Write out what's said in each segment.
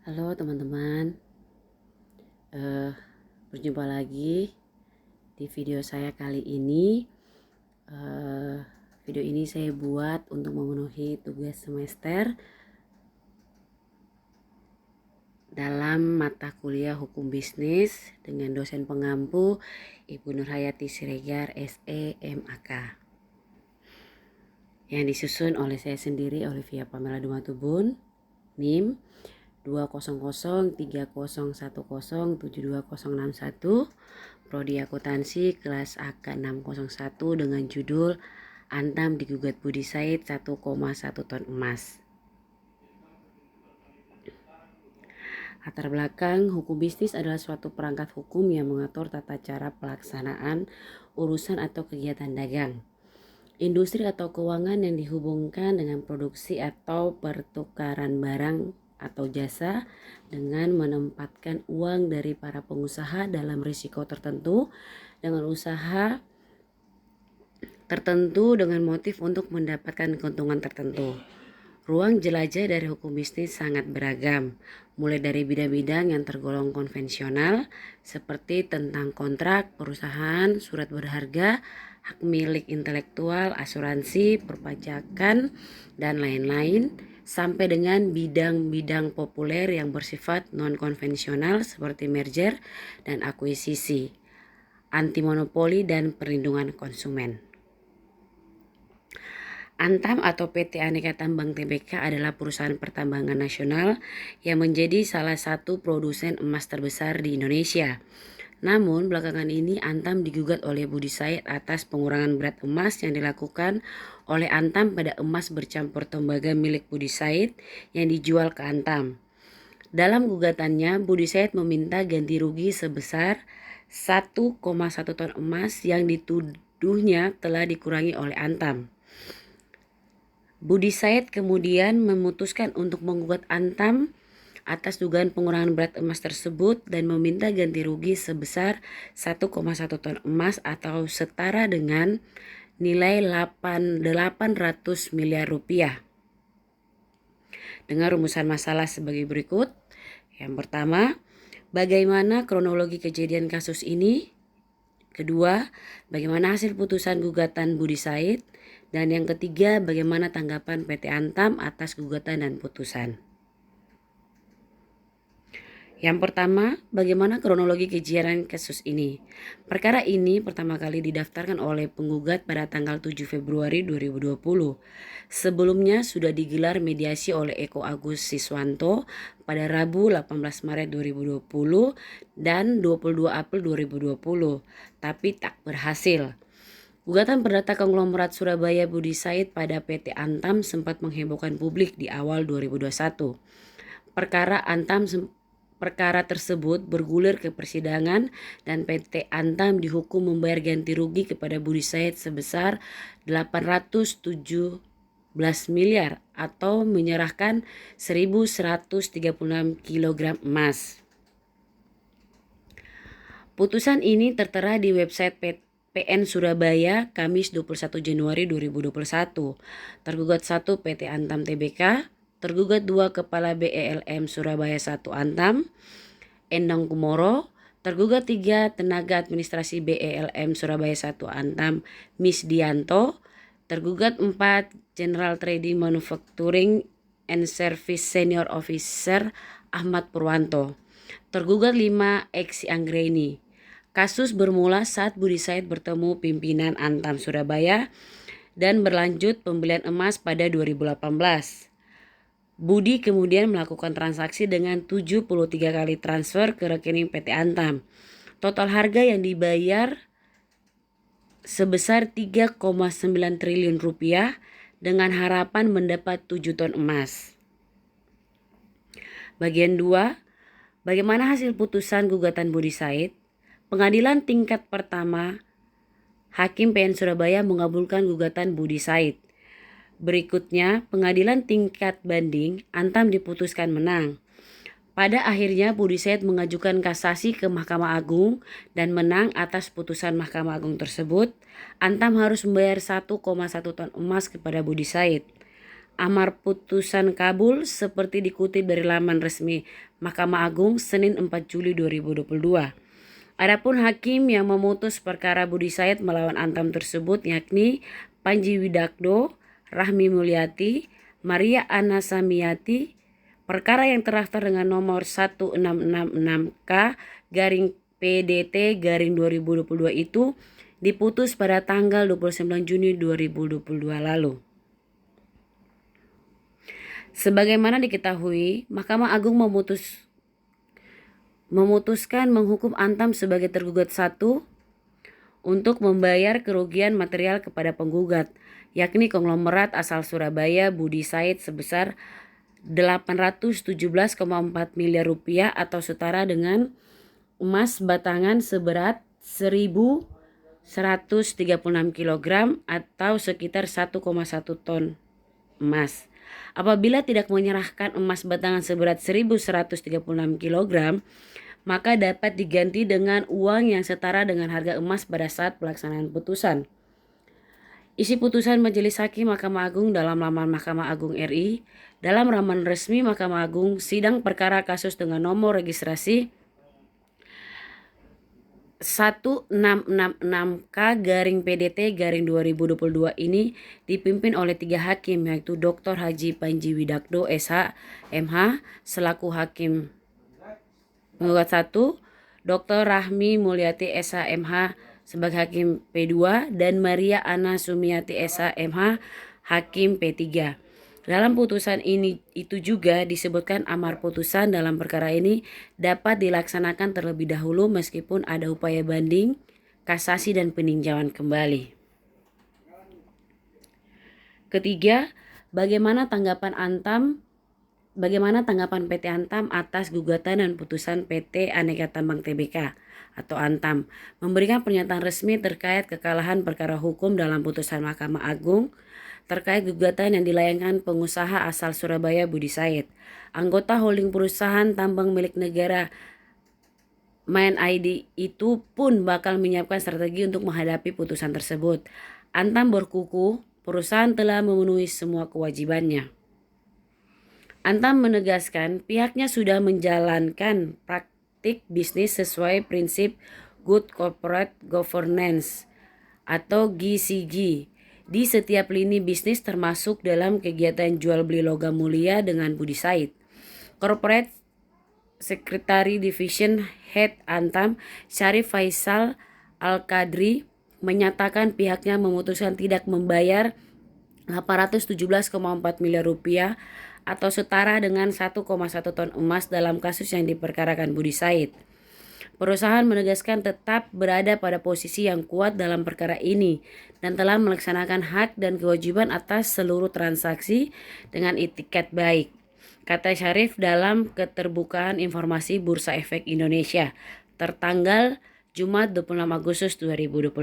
Halo teman-teman, berjumpa lagi di video saya kali ini. Video ini saya buat untuk memenuhi tugas semester dalam mata kuliah Hukum Bisnis dengan dosen pengampu Ibu Nurhayati Siregar SE MAK, yang disusun oleh saya sendiri, Olivia Pamela Dumatubun, NIM 2003010720061, Prodi Akuntansi kelas AK 601 dengan judul Antam digugat Budi Said 1,1 ton emas. Latar belakang, hukum bisnis adalah suatu perangkat hukum yang mengatur tata cara pelaksanaan urusan atau kegiatan dagang, industri atau keuangan yang dihubungkan dengan produksi atau pertukaran barang atau jasa dengan menempatkan uang dari para pengusaha dalam risiko tertentu dengan usaha tertentu dengan motif untuk mendapatkan keuntungan tertentu. Ruang jelajah dari hukum bisnis sangat beragam, mulai dari bidang-bidang yang tergolong konvensional seperti tentang kontrak, perusahaan, surat berharga, hak milik intelektual, asuransi, perpajakan, dan lain-lain, sampai dengan bidang-bidang populer yang bersifat non-konvensional seperti merger dan akuisisi, anti monopoli, dan perlindungan konsumen. Antam atau PT Aneka Tambang Tbk adalah perusahaan pertambangan nasional yang menjadi salah satu produsen emas terbesar di Indonesia. Namun belakangan ini Antam digugat oleh Budi Said atas pengurangan berat emas yang dilakukan oleh Antam pada emas bercampur tembaga milik Budi Said yang dijual ke Antam. Dalam gugatannya, Budi Said meminta ganti rugi sebesar 1,1 ton emas yang dituduhnya telah dikurangi oleh Antam. Budi Said kemudian memutuskan untuk menggugat Antam atas dugaan pengurangan berat emas tersebut dan meminta ganti rugi sebesar 1,1 ton emas atau setara dengan nilai 800 miliar rupiah. Dengan rumusan masalah sebagai berikut. Yang pertama, bagaimana kronologi kejadian kasus ini? Kedua, bagaimana hasil putusan gugatan Budi Said? Dan yang ketiga, bagaimana tanggapan PT Antam atas gugatan dan putusan? Yang pertama, bagaimana kronologi kejadian kasus ini? Perkara ini pertama kali didaftarkan oleh penggugat pada tanggal 7 Februari 2020. Sebelumnya sudah digelar mediasi oleh Eko Agus Siswanto pada Rabu 18 Maret 2020 dan 22 April 2020, tapi tak berhasil. Gugatan perdata konglomerat Surabaya Budi Said pada PT Antam sempat menghebohkan publik di awal 2021. Perkara tersebut bergulir ke persidangan dan PT Antam dihukum membayar ganti rugi kepada Budi Said sebesar 817 miliar atau menyerahkan 1.136 kg emas. Putusan ini tertera di website PN Surabaya Kamis 21 Januari 2021. Tergugat 1 PT Antam Tbk, tergugat 2 Kepala BELM Surabaya 1 Antam, Endang Kumoro, tergugat 3 Tenaga Administrasi BELM Surabaya 1 Antam, Misdianto, tergugat 4 General Trading Manufacturing and Service Senior Officer Ahmad Purwanto, tergugat 5 Eksi Anggreni. Kasus bermula saat Budi Said bertemu pimpinan Antam Surabaya dan berlanjut pembelian emas pada 2018. Budi kemudian melakukan transaksi dengan 73 kali transfer ke rekening PT Antam. Total harga yang dibayar sebesar 3,9 triliun rupiah dengan harapan mendapat 7 ton emas. Bagian 2, bagaimana hasil putusan gugatan Budi Said? Pengadilan tingkat pertama Hakim PN Surabaya mengabulkan gugatan Budi Said. Berikutnya, pengadilan tingkat banding Antam diputuskan menang. Pada akhirnya Budi Said mengajukan kasasi ke Mahkamah Agung dan menang atas putusan Mahkamah Agung tersebut. Antam harus membayar 1,1 ton emas kepada Budi Said. amar putusan kabul seperti dikutip dari laman resmi Mahkamah Agung Senin 4 Juli 2022. Adapun hakim yang memutus perkara Budi Said melawan Antam tersebut yakni Panji Widakdo, Rahmi Mulyati, Maria Anna Samiyati. Perkara yang terdaftar dengan nomor 1666K garing PDT garing 2022 itu diputus pada tanggal 29 Juni 2022 lalu. Sebagaimana diketahui, Mahkamah Agung memutuskan menghukum Antam sebagai tergugat 1 untuk membayar kerugian material kepada penggugat, yakni konglomerat asal Surabaya Budi Said sebesar 817,4 miliar rupiah atau setara dengan emas batangan seberat 1.136 kg atau sekitar 1,1 ton emas. Apabila tidak menyerahkan emas batangan seberat 1.136 kg, maka dapat diganti dengan uang yang setara dengan harga emas pada saat pelaksanaan putusan. Isi putusan Majelis Hakim Mahkamah Agung dalam laman Mahkamah Agung RI, dalam laman resmi Mahkamah Agung, sidang perkara kasus dengan nomor registrasi 1666K garing PDT garing 2022 ini dipimpin oleh 3 hakim yaitu Dr. Haji Panji Widakdo SH MH selaku hakim penggugat 1, Dr. Rahmi Mulyati SH MH sebagai hakim P2 dan Maria Anna Sumiyati SH MH hakim P3. Dalam putusan ini itu juga disebutkan amar putusan dalam perkara ini dapat dilaksanakan terlebih dahulu meskipun ada upaya banding, kasasi dan peninjauan kembali. Ketiga, bagaimana tanggapan PT Antam atas gugatan dan putusan PT Aneka Tambang Tbk atau Antam memberikan pernyataan resmi terkait kekalahan perkara hukum dalam putusan Mahkamah Agung terkait gugatan yang dilayangkan pengusaha asal Surabaya Budi Said. Anggota holding perusahaan tambang milik negara Main ID itu pun bakal menyiapkan strategi untuk menghadapi putusan tersebut. Antam berkuku perusahaan telah memenuhi semua kewajibannya. Antam menegaskan pihaknya sudah menjalankan praktik bisnis sesuai prinsip Good Corporate Governance atau GCG di setiap lini bisnis termasuk dalam kegiatan jual beli logam mulia dengan Budi Said. Corporate Secretary Division Head Antam, Syarif Faisal Al-Qadri menyatakan pihaknya memutuskan tidak membayar 817,4 miliar rupiah atau setara dengan 1,1 ton emas dalam kasus yang diperkarakan Budi Said. Perusahaan menegaskan tetap berada pada posisi yang kuat dalam perkara ini dan telah melaksanakan hak dan kewajiban atas seluruh transaksi dengan itikat baik, kata Syarif dalam keterbukaan informasi Bursa Efek Indonesia tertanggal Jumat 26 Agustus 2022.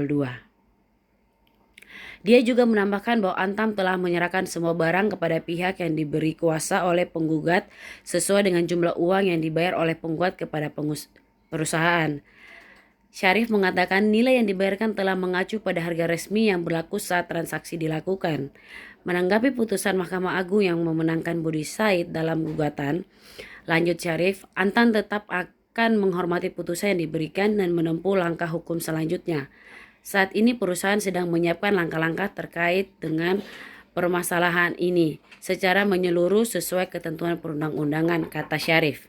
Dia juga menambahkan bahwa Antam telah menyerahkan semua barang kepada pihak yang diberi kuasa oleh penggugat sesuai dengan jumlah uang yang dibayar oleh penggugat kepada perusahaan. Syarif mengatakan nilai yang dibayarkan telah mengacu pada harga resmi yang berlaku saat transaksi dilakukan. Menanggapi putusan Mahkamah Agung yang memenangkan Budi Said dalam gugatan, lanjut Syarif, Antam tetap akan menghormati putusan yang diberikan dan menempuh langkah hukum selanjutnya. Saat ini perusahaan sedang menyiapkan langkah-langkah terkait dengan permasalahan ini secara menyeluruh sesuai ketentuan perundang-undangan, kata Syarif.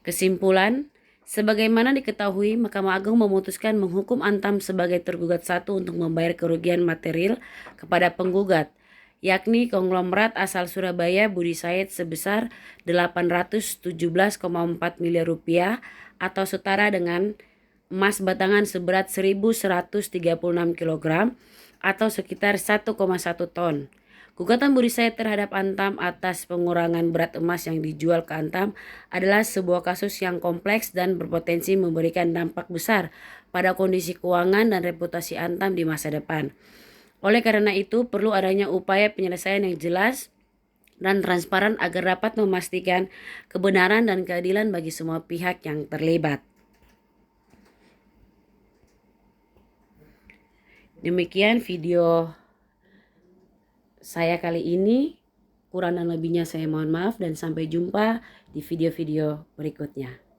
Kesimpulan, sebagaimana diketahui, Mahkamah Agung memutuskan menghukum Antam sebagai tergugat 1 untuk membayar kerugian material kepada penggugat, yakni konglomerat asal Surabaya Budi Said sebesar 817,4 miliar rupiah atau setara dengan emas batangan seberat 1.136 kg atau sekitar 1,1 ton. Gugatan Budi Said terhadap Antam atas pengurangan berat emas yang dijual ke Antam adalah sebuah kasus yang kompleks dan berpotensi memberikan dampak besar pada kondisi keuangan dan reputasi Antam di masa depan. Oleh karena itu, perlu adanya upaya penyelesaian yang jelas dan transparan agar dapat memastikan kebenaran dan keadilan bagi semua pihak yang terlibat. Demikian video saya kali ini. Kurang dan lebihnya saya mohon maaf dan sampai jumpa di video-video berikutnya.